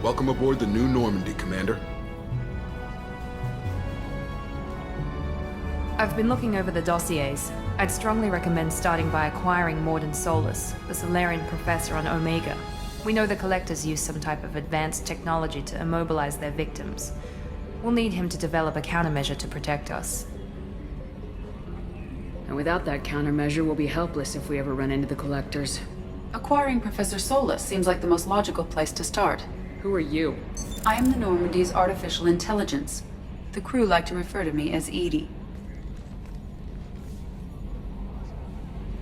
Welcome aboard the new Normandy, Commander. I've been looking over the dossiers. I'd strongly recommend starting by acquiring Morden Solus, the Solarian professor on Omega. We know the Collectors use some type of advanced technology to immobilize their victims. We'll need him to develop a countermeasure to protect us. And without that countermeasure, we'll be helpless if we ever run into the Collectors. Acquiring Professor Solus seems like the most logical place to start. Who are you? I am the Normandy's artificial intelligence. The crew like to refer to me as Edie.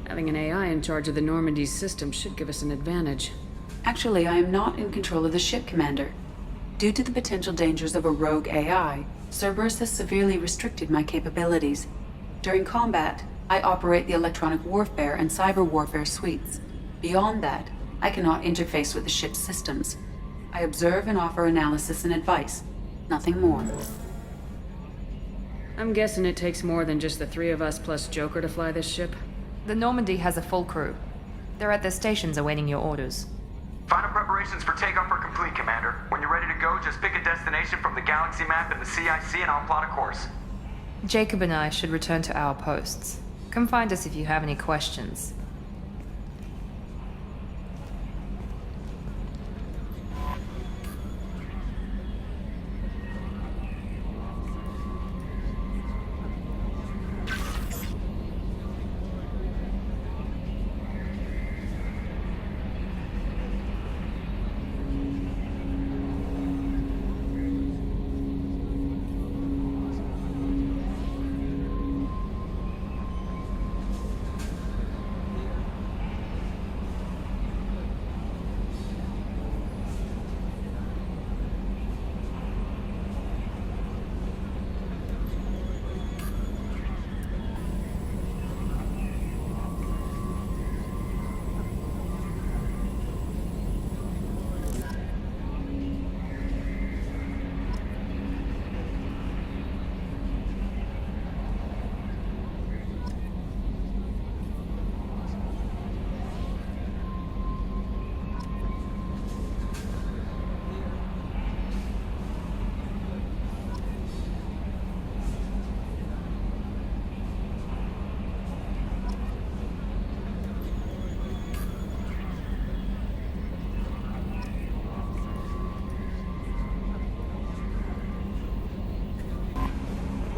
Having an AI in charge of the Normandy's system should give us an advantage. Actually, I am not in control of the ship, Commander. Due to the potential dangers of a rogue AI, Cerberus has severely restricted my capabilities. During combat, I operate the electronic warfare and cyber warfare suites. Beyond that, I cannot interface with the ship's systems. I observe and offer analysis and advice. Nothing more. I'm guessing it takes more than just the three of us plus Joker to fly this ship. The Normandy has a full crew. They're at their stations awaiting your orders. Final preparations for takeoff are complete, Commander. When you're ready to go, just pick a destination from the galaxy map and the CIC and I'll plot a course. Jacob and I should return to our posts. Come find us if you have any questions.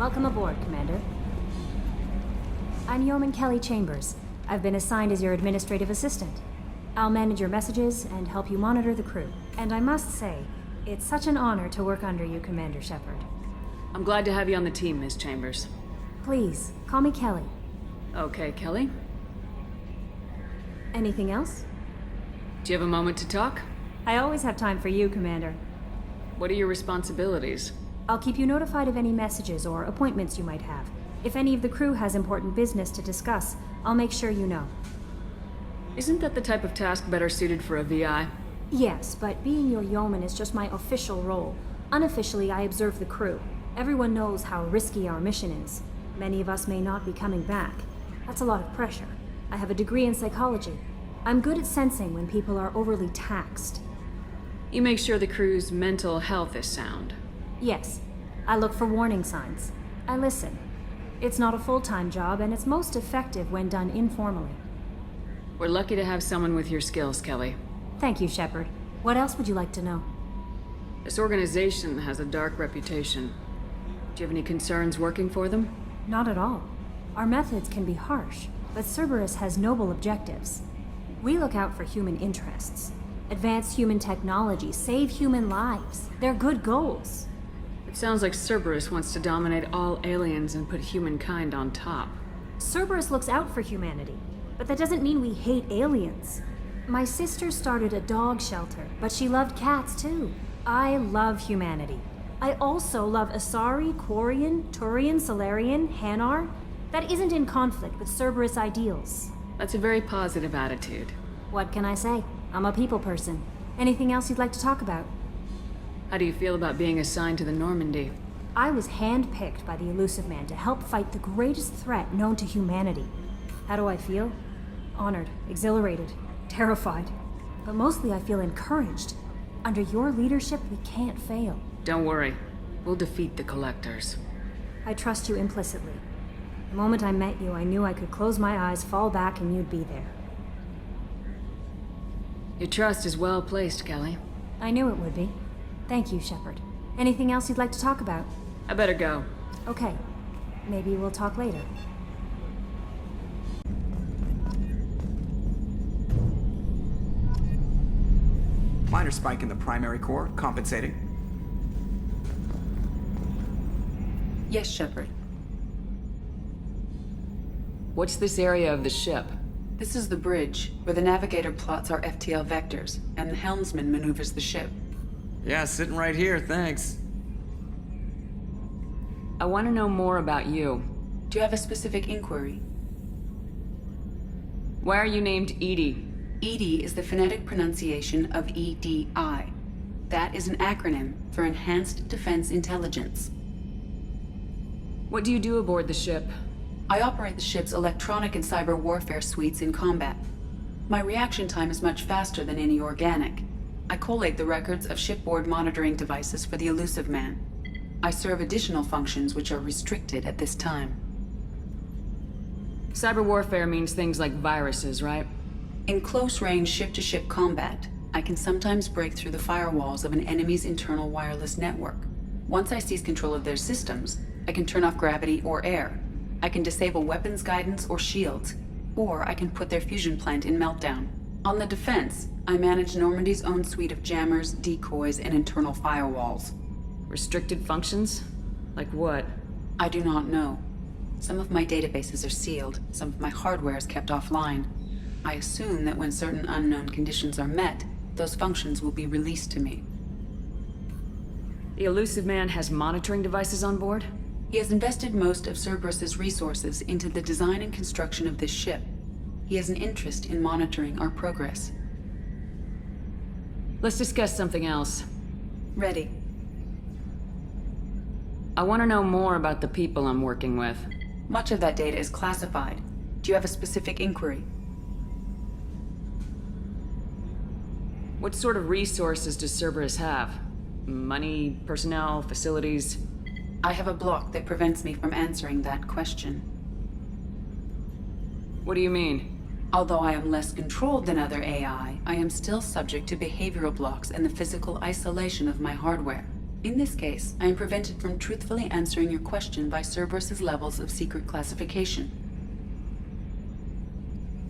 Welcome aboard, Commander. I'm Yeoman Kelly Chambers. I've been assigned as your administrative assistant. I'll manage your messages and help you monitor the crew. And I must say, it's such an honor to work under you, Commander Shepard. I'm glad to have you on the team, Miss Chambers. Please, call me Kelly. Okay, Kelly. Anything else? Do you have a moment to talk? I always have time for you, Commander. What are your responsibilities? I'll keep you notified of any messages or appointments you might have. If any of the crew has important business to discuss, I'll make sure you know. Isn't that the type of task better suited for a VI? Yes, but being your yeoman is just my official role. Unofficially, I observe the crew. Everyone knows how risky our mission is. Many of us may not be coming back. That's a lot of pressure. I have a degree in psychology. I'm good at sensing when people are overly taxed. You make sure the crew's mental health is sound. Yes, I look for warning signs. I listen. It's not a full-time job, and it's most effective when done informally. We're lucky to have someone with your skills, Kelly. Thank you, Shepard. What else would you like to know? This organization has a dark reputation. Do you have any concerns working for them? Not at all. Our methods can be harsh, but Cerberus has noble objectives. We look out for human interests. Advance human technology, save human lives. They're good goals. It sounds like Cerberus wants to dominate all aliens and put humankind on top. Cerberus looks out for humanity, but that doesn't mean we hate aliens. My sister started a dog shelter, but she loved cats too. I love humanity. I also love Asari, Quarian, Turian, Solarian, Hanar. That isn't in conflict with Cerberus ideals. That's a very positive attitude. What can I say? I'm a people person. Anything else you'd like to talk about? How do you feel about being assigned to the Normandy? I was handpicked by the Elusive Man to help fight the greatest threat known to humanity. How do I feel? Honored, exhilarated, terrified. But mostly I feel encouraged. Under your leadership, we can't fail. Don't worry. We'll defeat the Collectors. I trust you implicitly. The moment I met you, I knew I could close my eyes, fall back, and you'd be there. Your trust is well placed, Kelly. I knew it would be. Thank you, Shepard. Anything else you'd like to talk about? I better go. Okay. Maybe we'll talk later. Minor spike in the primary core, compensating. Yes, Shepard. What's this area of the ship? This is the bridge, where the navigator plots our FTL vectors, and the helmsman maneuvers the ship. Yeah, sitting right here, thanks. I want to know more about you. Do you have a specific inquiry? Why are you named Edie? EDI is the phonetic pronunciation of EDI. That is an acronym for Enhanced Defense Intelligence. What do you do aboard the ship? I operate the ship's electronic and cyber warfare suites in combat. My reaction time is much faster than any organic. I collate the records of shipboard monitoring devices for the Elusive Man. I serve additional functions which are restricted at this time. Cyber warfare means things like viruses, right? In close-range ship-to-ship combat, I can sometimes break through the firewalls of an enemy's internal wireless network. Once I seize control of their systems, I can turn off gravity or air. I can disable weapons guidance or shields, or I can put their fusion plant in meltdown. On the defense, I manage Normandy's own suite of jammers, decoys, and internal firewalls. Restricted functions? Like what? I do not know. Some of my databases are sealed, some of my hardware is kept offline. I assume that when certain unknown conditions are met, those functions will be released to me. The Elusive Man has monitoring devices on board? He has invested most of Cerberus's resources into the design and construction of this ship. He has an interest in monitoring our progress. Let's discuss something else. Ready. I want to know more about the people I'm working with. Much of that data is classified. Do you have a specific inquiry? What sort of resources does Cerberus have? Money, personnel, facilities? I have a block that prevents me from answering that question. What do you mean? Although I am less controlled than other AI, I am still subject to behavioral blocks and the physical isolation of my hardware. In this case, I am prevented from truthfully answering your question by Cerberus's levels of secret classification.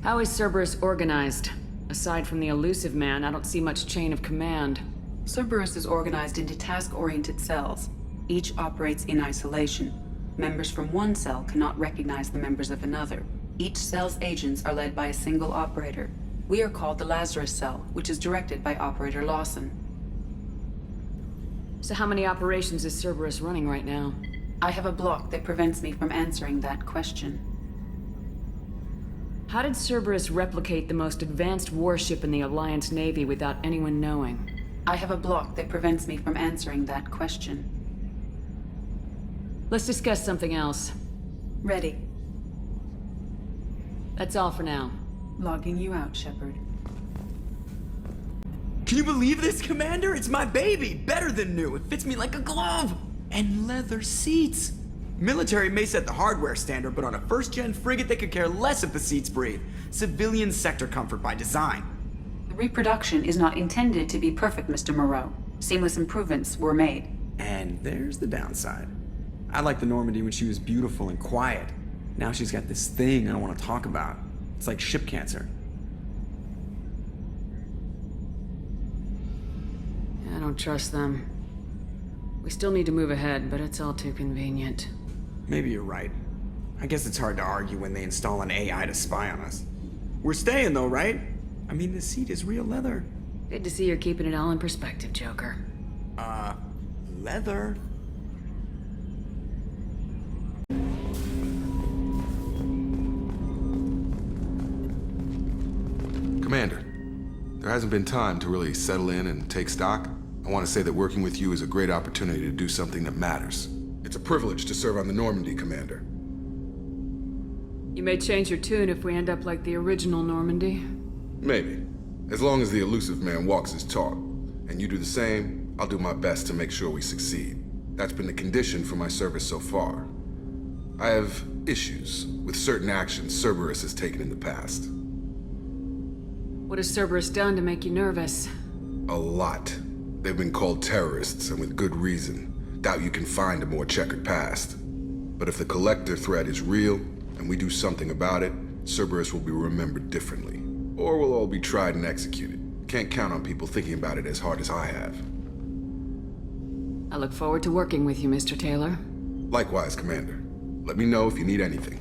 How is Cerberus organized? Aside from the Elusive Man, I don't see much chain of command. Cerberus is organized into task-oriented cells. Each operates in isolation. Members from one cell cannot recognize the members of another. Each cell's agents are led by a single operator. We are called the Lazarus Cell, which is directed by Operator Lawson. So how many operations is Cerberus running right now? I have a block that prevents me from answering that question. How did Cerberus replicate the most advanced warship in the Alliance Navy without anyone knowing? I have a block that prevents me from answering that question. Let's discuss something else. Ready. That's all for now. Logging you out, Shepard. Can you believe this, Commander? It's my baby! Better than new. It fits me like a glove! And leather seats! Military may set the hardware standard, but on a first-gen frigate they could care less if the seats breathe. Civilian sector comfort by design. The reproduction is not intended to be perfect, Mr. Moreau. Seamless improvements were made. And there's the downside. I liked the Normandy when she was beautiful and quiet. Now she's got this thing I don't want to talk about. It's like ship cancer. I don't trust them. We still need to move ahead, but it's all too convenient. Maybe you're right. I guess it's hard to argue when they install an AI to spy on us. We're staying though, right? I mean, the seat is real leather. Good to see you're keeping it all in perspective, Joker. Leather? Commander, there hasn't been time to really settle in and take stock. I want to say that working with you is a great opportunity to do something that matters. It's a privilege to serve on the Normandy, Commander. You may change your tune if we end up like the original Normandy. Maybe. As long as the Elusive Man walks his talk. and you do the same, I'll do my best to make sure we succeed. That's been the condition for my service so far. I have issues with certain actions Cerberus has taken in the past. What has Cerberus done to make you nervous? A lot. They've been called terrorists, and with good reason. Doubt you can find a more checkered past. But if the Collector threat is real, and we do something about it, Cerberus will be remembered differently. Or we'll all be tried and executed. Can't count on people thinking about it as hard as I have. I look forward to working with you, Mr. Taylor. Likewise, Commander. Let me know if you need anything.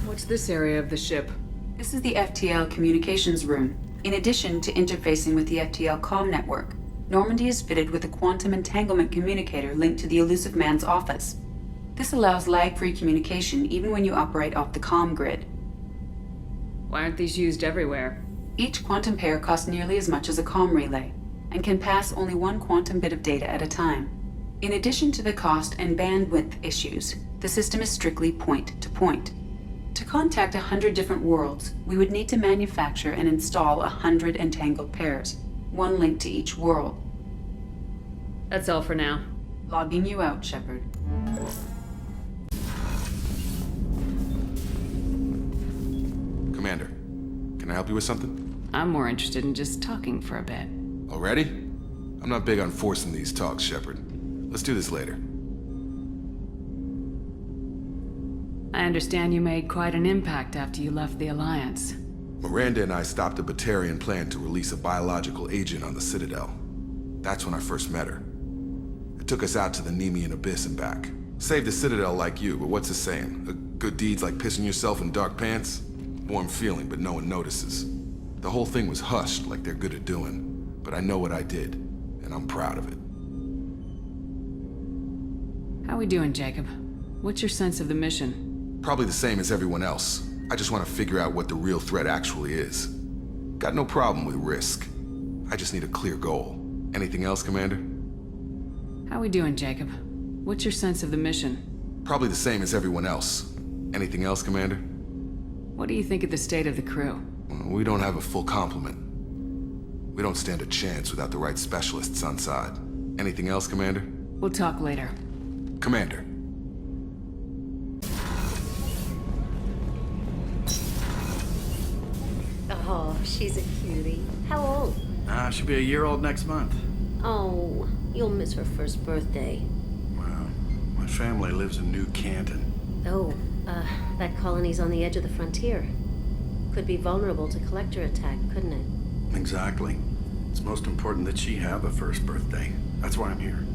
What's this area of the ship? This is the FTL communications room. In addition to interfacing with the FTL comm network, Normandy is fitted with a quantum entanglement communicator linked to the Elusive Man's office. This allows lag-free communication even when you operate off the comm grid. Why aren't these used everywhere? Each quantum pair costs nearly as much as a comm relay, and can pass only one quantum bit of data at a time. In addition to the cost and bandwidth issues, the system is strictly point-to-point. To contact 100 different worlds, we would need to manufacture and install 100 entangled pairs, one link to each world. That's all for now. Logging you out, Shepard. Commander, can I help you with something? I'm more interested in just talking for a bit. Already? I'm not big on forcing these talks, Shepard. Let's do this later. I understand you made quite an impact after you left the Alliance. Miranda and I stopped a Batarian plan to release a biological agent on the Citadel. That's when I first met her. It took us out to the Nemean Abyss and back. Saved the Citadel like you, but what's the saying? A good deed's like pissing yourself in dark pants? Warm feeling, but no one notices. The whole thing was hushed like they're good at doing. But I know what I did, and I'm proud of it. How we doing, Jacob? What's your sense of the mission? Probably the same as everyone else. I just want to figure out what the real threat actually is. Got no problem with risk. I just need a clear goal. Anything else, Commander? How we doing, Jacob? What's your sense of the mission? Probably the same as everyone else. Anything else, Commander? What do you think of the state of the crew? We don't have a full complement. We don't stand a chance without the right specialists on side. Anything else, Commander? We'll talk later. Commander. Oh, she's a cutie. How old? She'll be a year old next month. Oh, you'll miss her first birthday. Well, my family lives in New Canton. Oh, that colony's on the edge of the frontier. Could be vulnerable to collector attack, couldn't it? Exactly. It's most important that she have a first birthday. That's why I'm here.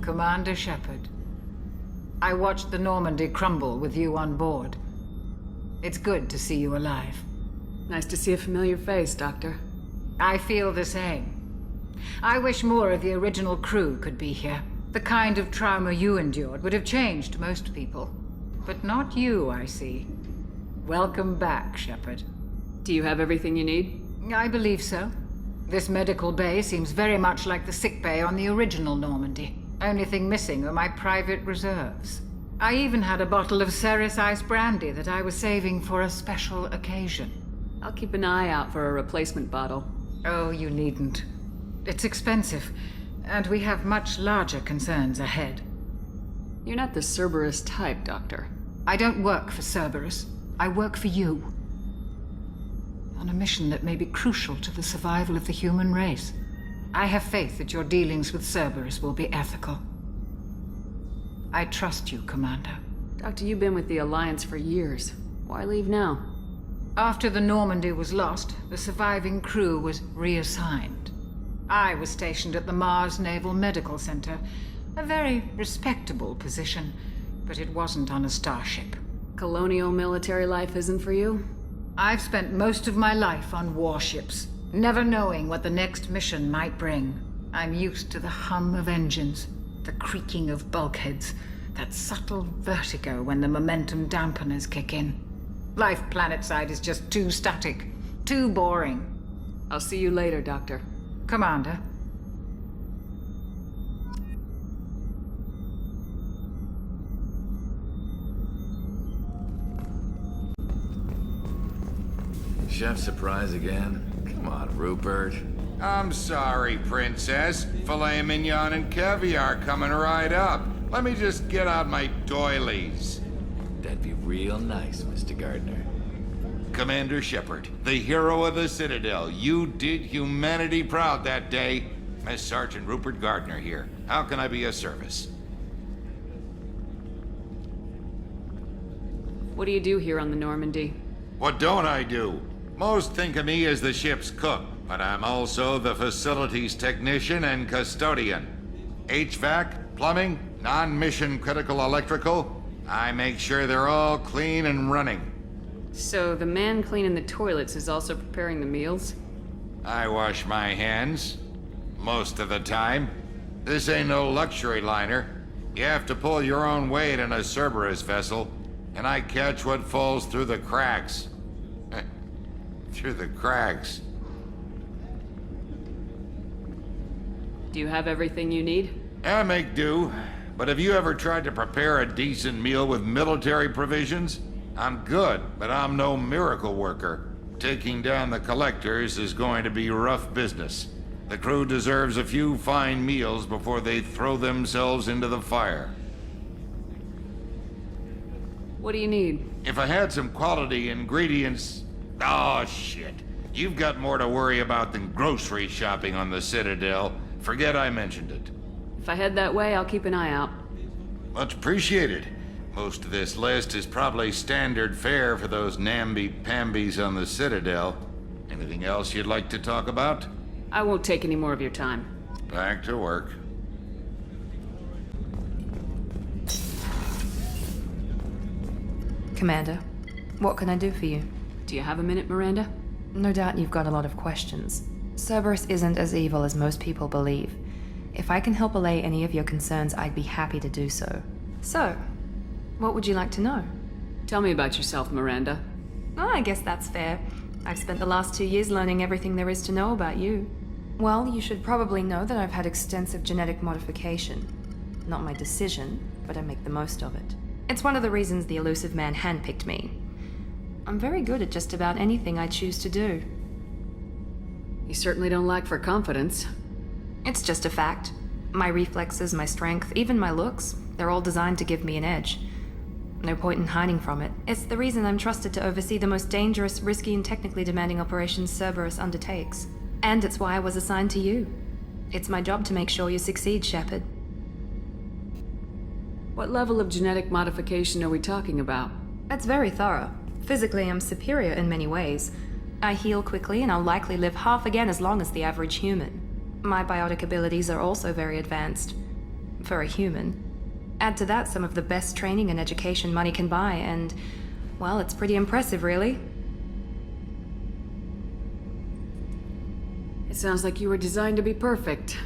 Commander Shepard, I watched the Normandy crumble with you on board. It's good to see you alive. Nice to see a familiar face, Doctor. I feel the same. I wish more of the original crew could be here. The kind of trauma you endured would have changed most people. But not you, I see. Welcome back, Shepard. Do you have everything you need? I believe so. This medical bay seems very much like the sick bay on the original Normandy. Only thing missing are my private reserves. I even had a bottle of Ceres Ice brandy that I was saving for a special occasion. I'll keep an eye out for a replacement bottle. Oh, you needn't. It's expensive, and we have much larger concerns ahead. You're not the Cerberus type, Doctor. I don't work for Cerberus. I work for you. On a mission that may be crucial to the survival of the human race. I have faith that your dealings with Cerberus will be ethical. I trust you, Commander. Doctor, you've been with the Alliance for years. Why leave now? After the Normandy was lost, the surviving crew was reassigned. I was stationed at the Mars Naval Medical Center, a very respectable position, but it wasn't on a starship. Colonial military life isn't for you? I've spent most of my life on warships, never knowing what the next mission might bring. I'm used to the hum of engines, the creaking of bulkheads, That subtle vertigo when the momentum dampeners kick in. Life planetside is just too static, too boring. I'll see you later, Doctor. Commander. Chef surprise again? Come on, Rupert. I'm sorry, Princess. Filet mignon and caviar coming right up. Let me just get out my doilies. That'd be real nice, Mr. Gardner. Commander Shepard, the hero of the Citadel. You did humanity proud that day. Miss Sergeant Rupert Gardner here. How can I be of service? What do you do here on the Normandy? What don't I do? Most think of me as the ship's cook, but I'm also the facilities technician and custodian. HVAC, plumbing, non-mission critical electrical. I make sure they're all clean and running. So the man cleaning the toilets is also preparing the meals? I wash my hands. Most of the time. This ain't no luxury liner. You have to pull your own weight in a Cerberus vessel, and I catch what falls through the cracks. Through the cracks. Do you have everything you need? I make do. But have you ever tried to prepare a decent meal with military provisions? I'm good, but I'm no miracle worker. Taking down the collectors is going to be rough business. The crew deserves a few fine meals before they throw themselves into the fire. What do you need? If I had some quality ingredients... Oh, shit. You've got more to worry about than grocery shopping on the Citadel. Forget I mentioned it. If I head that way, I'll keep an eye out. Much appreciated. Most of this list is probably standard fare for those namby-pambies on the Citadel. Anything else you'd like to talk about? I won't take any more of your time. Back to work. Commander, what can I do for you? Do you have a minute, Miranda? No doubt you've got a lot of questions. Cerberus isn't as evil as most people believe. If I can help allay any of your concerns, I'd be happy to do so. So, what would you like to know? Tell me about yourself, Miranda. Oh, I guess that's fair. I've spent the last 2 years learning everything there is to know about you. Well, you should probably know that I've had extensive genetic modification. Not my decision, but I make the most of it. It's one of the reasons the elusive man handpicked me. I'm very good at just about anything I choose to do. You certainly don't lack for confidence. It's just a fact. My reflexes, my strength, even my looks, they're all designed to give me an edge. No point in hiding from it. It's the reason I'm trusted to oversee the most dangerous, risky, and technically demanding operations Cerberus undertakes. And it's why I was assigned to you. It's my job to make sure you succeed, Shepard. What level of genetic modification are we talking about? That's very thorough. Physically, I'm superior in many ways. I heal quickly, and I'll likely live half again as long as the average human. My biotic abilities are also very advanced. For a human. Add to that some of the best training and education money can buy, and, well, it's pretty impressive, really. It sounds like you were designed to be perfect.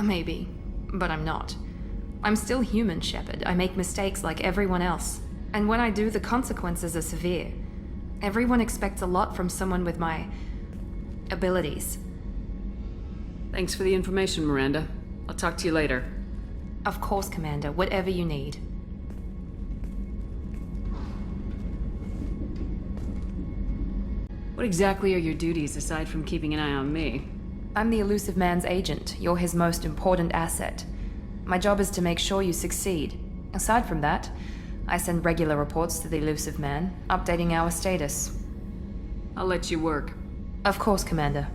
Maybe, but I'm not. I'm still human, Shepard. I make mistakes like everyone else. And when I do, the consequences are severe. Everyone expects a lot from someone with my abilities. Thanks for the information, Miranda. I'll talk to you later. Of course, Commander. Whatever you need. What exactly are your duties aside from keeping an eye on me? I'm the elusive man's agent. You're his most important asset. My job is to make sure you succeed. Aside from that, I send regular reports to the elusive man, updating our status. I'll let you work. Of course, Commander.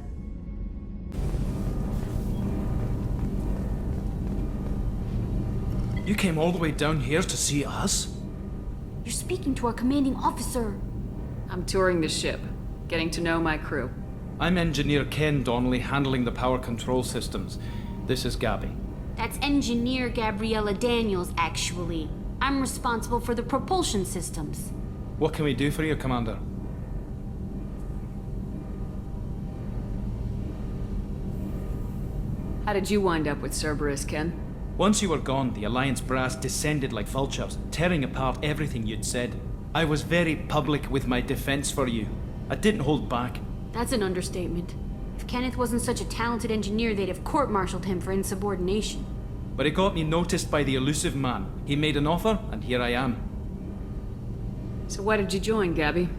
You came all the way down here to see us? You're speaking to our commanding officer. I'm touring the ship, getting to know my crew. I'm Engineer Ken Donnelly, handling the power control systems. This is Gabby. That's Engineer Gabriella Daniels, actually. I'm responsible for the propulsion systems. What can we do for you, Commander? How did you wind up with Cerberus, Ken? Once you were gone, the Alliance brass descended like vultures, tearing apart everything you'd said. I was very public with my defense for you. I didn't hold back. That's an understatement. If Kenneth wasn't such a talented engineer, they'd have court-martialed him for insubordination. But it got me noticed by the elusive man. He made an offer, and here I am. So why did you join, Gabby?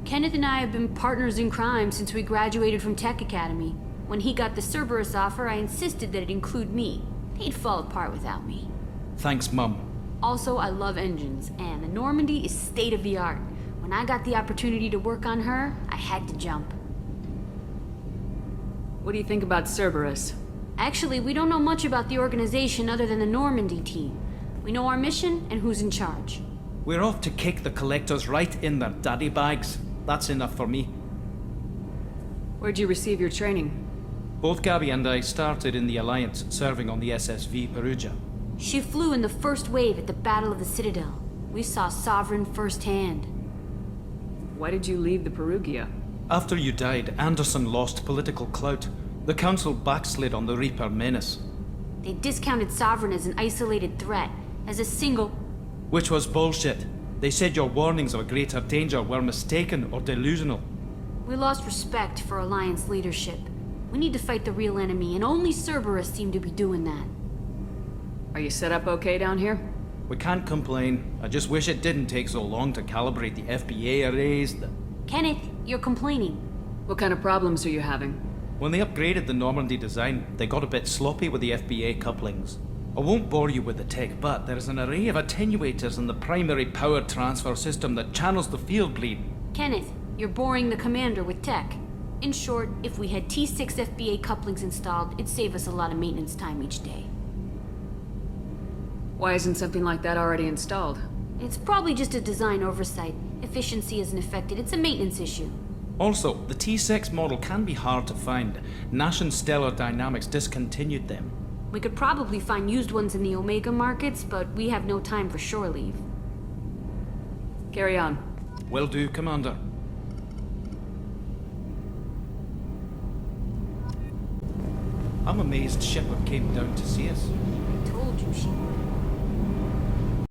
Kenneth and I have been partners in crime since we graduated from Tech Academy. When he got the Cerberus offer, I insisted that it include me. He'd fall apart without me. Thanks, Mum. Also, I love engines, and the Normandy is state-of-the-art. When I got the opportunity to work on her, I had to jump. What do you think about Cerberus? Actually, we don't know much about the organization other than the Normandy team. We know our mission and who's in charge. We're off to kick the Collectors right in their daddy bags. That's enough for me. Where'd you receive your training? Both Gabby and I started in the Alliance, serving on the SSV Perugia. She flew in the first wave at the Battle of the Citadel. We saw Sovereign firsthand. Why did you leave the Perugia? After you died, Anderson lost political clout. The Council backslid on the Reaper menace. They discounted Sovereign as an isolated threat, as a single... Which was bullshit. They said your warnings of a greater danger were mistaken or delusional. We lost respect for Alliance leadership. We need to fight the real enemy, and only Cerberus seemed to be doing that. Are you set up okay down here? We can't complain. I just wish it didn't take so long to calibrate the FBA arrays. Kenneth, you're complaining. What kind of problems are you having? When they upgraded the Normandy design, they got a bit sloppy with the FBA couplings. I won't bore you with the tech, but there is an array of attenuators in the primary power transfer system that channels the field bleed. Kenneth, you're boring the commander with tech. In short, if we had T6 FBA couplings installed, it'd save us a lot of maintenance time each day. Why isn't something like that already installed? It's probably just a design oversight. Efficiency isn't affected, it's a maintenance issue. Also, the T6 model can be hard to find. Nash and Stellar Dynamics discontinued them. We could probably find used ones in the Omega markets, but we have no time for shore leave. Carry on. Will do, Commander. I'm amazed Shepard came down to see us. I told you she would.